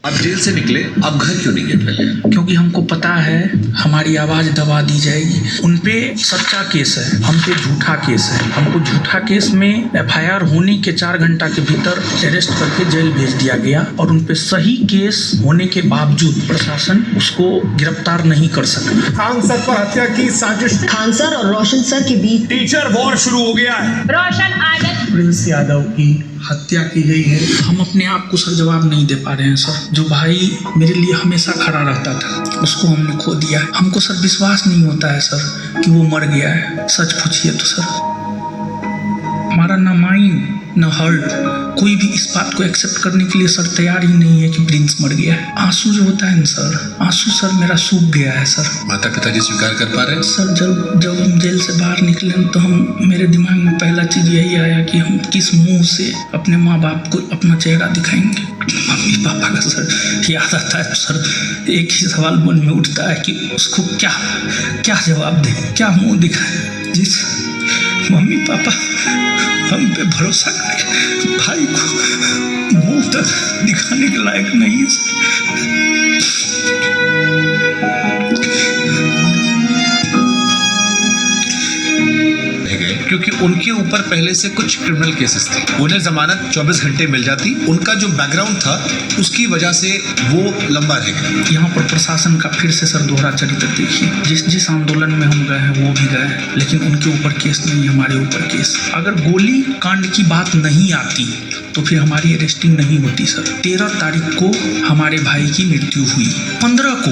आप जेल से निकले, आप घर क्यों नहीं गए पहले? क्योंकि हमको पता है हमारी आवाज़ दबा दी जाएगी। उन पे सच्चा केस है, हम पे झूठा केस है। हमको झूठा केस में एफआईआर होने के 4 घंटा के भीतर अरेस्ट करके जेल भेज दिया गया और उन पे सही केस होने के बावजूद प्रशासन उसको गिरफ्तार नहीं कर सका। खान सर पर हत्या की साजिश। खान सर और रोशन सर के बीच टीचर वॉर शुरू हो गया है। रोशन आदत प्रिंस यादव की हत्या की गई है। हम अपने आप को सर जवाब नहीं दे पा रहे हैं सर। जो भाई मेरे लिए हमेशा खड़ा रहता था उसको हमने खो दिया है। हमको सर विश्वास नहीं होता है सर कि वो मर गया है। सच पूछिए तो सर हमारा ना माइंड न हर्ट, कोई भी इस बात को एक्सेप्ट करने के लिए सर तैयार ही नहीं है कि प्रिंस मर गया है। आंसू जो होता है ना सर, आंसू सर मेरा सूख गया है सर। माता पिताजी स्वीकार कर पा रहे हैं? सर जब हम जेल से बाहर निकले तो मेरे दिमाग में पहला चीज़ यही आया कि हम किस मुंह से अपने माँ बाप को अपना चेहरा दिखाएंगे। मम्मी पापा का सर याद आता है तो सर एक ही सवाल मन में उठता है कि उसको क्या जवाब दें, क्या मुँह दिखाएं। जिस मम्मी पापा हम पे भरोसा करें, भाई को मुंह तक दिखाने के लायक नहीं है सर। क्योंकि उनके ऊपर पहले से कुछ क्रिमिनल केसेस थे, उन्हें जमानत 24 घंटे मिल जाती। उनका जो बैकग्राउंड था उसकी वजह से वो लंबा रह गया। यहाँ पर प्रशासन का फिर से सर दोहरा चरित्र देखिए। जिस आंदोलन में हम गए हैं वो भी गए हैं, लेकिन उनके ऊपर केस नहीं, हमारे ऊपर केस। अगर गोली कांड की बात नहीं आती तो फिर हमारी अरेस्टिंग नहीं होती सर। 13 तारीख को हमारे भाई की मृत्यु हुई। 15 को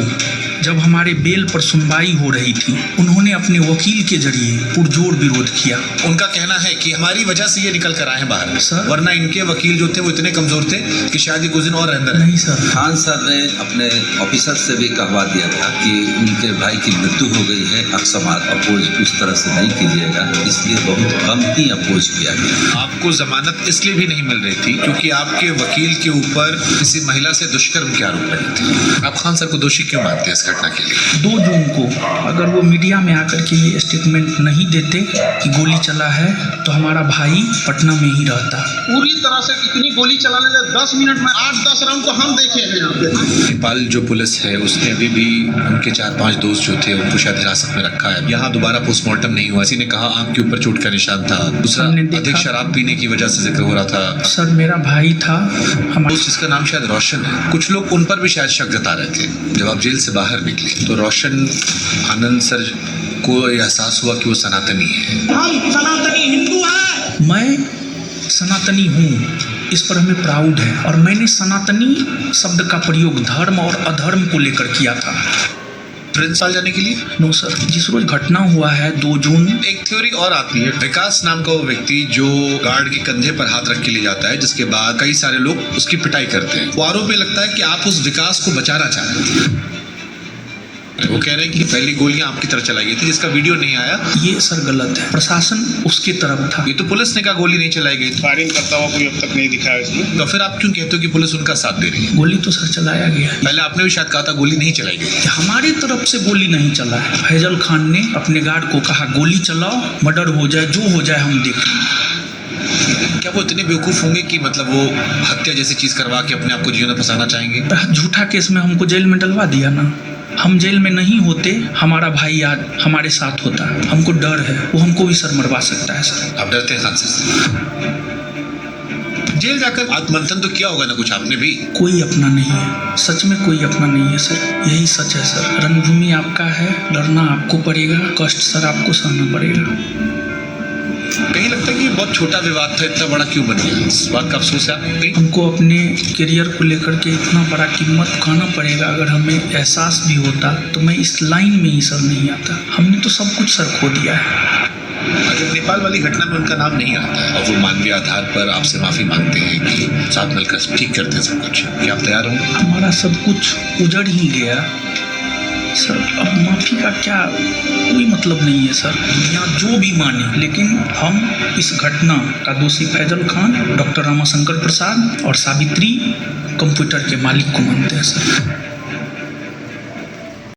जब हमारे बेल पर सुनवाई हो रही थी उन्होंने अपने वकील के जरिए पुरजोर विरोध किया। उनका कहना है कि हमारी वजह से ये निकल कर आए हैं बाहर सर, वरना इनके वकील जो थे वो इतने कमजोर थे कि शायद ये कुछ दिन और अंदर। नहीं सर, खान सर ने अपने ऑफिसर से भी कहवा दिया था कि उनके भाई की मृत्यु हो गई है, अकस्मात अपोज उस तरह से नहीं कीजिएगा, इसलिए बहुत कम ही अपोज किया गया। आपको जमानत इसलिए भी नहीं मिल रही थी क्योंकि आपके वकील के ऊपर किसी महिला से दुष्कर्म के आरोप लगे थे। आप खान सर को दोषी क्यों मानते हैं इस घटना के लिए? 2 जून को अगर वो मीडिया में आकर के ये स्टेटमेंट नहीं देते कि गोली चला है तो हमारा भाई पटना में ही रहता। पूरी तरह से इतनी गोली चलाने से 10 मिनट में 8-10 राउंड को हम देखे हैं यहाँ पे। नेपाल जो पुलिस है उसने अभी भी उनके 4-5 दोस्त जो थे उनको शायद हिरासत में रखा है। यहाँ दोबारा पोस्टमार्टम नहीं हुआ। किसी ने कहा आंख के ऊपर चोट का निशान था, दूसरा अधिक शराब पीने की वजह से जिक्र हो रहा था। सर मेरा भाई था हमारा, जिसका नाम शायद रोशन है। कुछ लोग उन पर भी शायद शक जता रहे थे। जब आप जेल से बाहर निकले तो रोशन आनंद सर को एहसास हुआ कि वो सनातनी है। हम सनातनी हिंदू हैं। मैं सनातनी हूँ, इस पर हमें प्राउड है। और मैंने सनातनी शब्द का प्रयोग धर्म और अधर्म को लेकर किया था। प्रिंसिपल जाने के लिए? नो सर, जिस रोज घटना हुआ है 2 जून। एक थ्योरी और आती है, विकास नाम का वो व्यक्ति जो गार्ड के कंधे पर हाथ रख के ले जाता है, जिसके बाद कई सारे लोग उसकी पिटाई करते हैं। वो आरोप ये लगता है कि आप उस विकास को बचाना चाह रहे थे। वो कह रहे हैं कि पहली गोलियां आपकी तरफ चलाई गई थी, जिसका वीडियो नहीं आया। ये सर गलत है, प्रशासन उसके तरफ था। ये तो पुलिस ने कहा गोली नहीं चलाई गई। फायरिंग करता हुआ कोई अब तक नहीं दिखा है इसमें। तो फिर आप क्यों कहते हो कि पुलिस उनका साथ दे रही है? गोली तो सर चलाया गया है। पहले आपने भी शायद कहा था गोली नहीं चलाई गई। हमारी तरफ से गोली नहीं चला है। फैजल खान ने अपने गार्ड को कहा गोली चलाओ, मर्डर हो जाए जो हो जाए हम देख लेंगे। क्या वो इतने बेवकूफ होंगे कि मतलब वो हत्या जैसी चीज करवा के अपने आप को जीवन में फंसाना चाहेंगे? झूठा केस में हमको जेल में डलवा दिया ना। हम जेल में नहीं होते, हमारा भाई आज हमारे साथ होता। हमको डर है, वो हमको भी सर मरवा सकता है सर। आप डरते हैं खान से? जेल जाकर आत्ममंथन तो किया होगा ना कुछ आपने भी? कोई अपना नहीं है, सच में कोई अपना नहीं है सर। यही सच है सर। रणभूमि आपका है, लड़ना आपको पड़ेगा, कष्ट सर आपको सहना पड़ेगा। कहीं लगता है कि बहुत छोटा विवाद था, इतना बड़ा क्यों बन गया? इस बात का अफसोस है आपको? हमको अपने करियर को लेकर के इतना बड़ा कीमत चुकाना पड़ेगा। अगर हमें एहसास भी होता तो मैं इस लाइन में ही सर नहीं आता। हमने तो सब कुछ सर खो दिया है। जब नेपाल वाली घटना में उनका नाम नहीं आता है और वो मानवीय आधार पर आपसे माफी मांगते हैं कि साथ मिलकर ठीक करते हैं सब कुछ, क्या आप तैयार होंगे? हमारा सब कुछ उजड़ ही गया सर। अब माफ़ी का क्या कोई मतलब नहीं है सर। दुनिया जो भी माने, लेकिन हम इस घटना का दोषी फैजल खान, डॉक्टर रामाशंकर प्रसाद और सावित्री कंप्यूटर के मालिक को मानते हैं सर।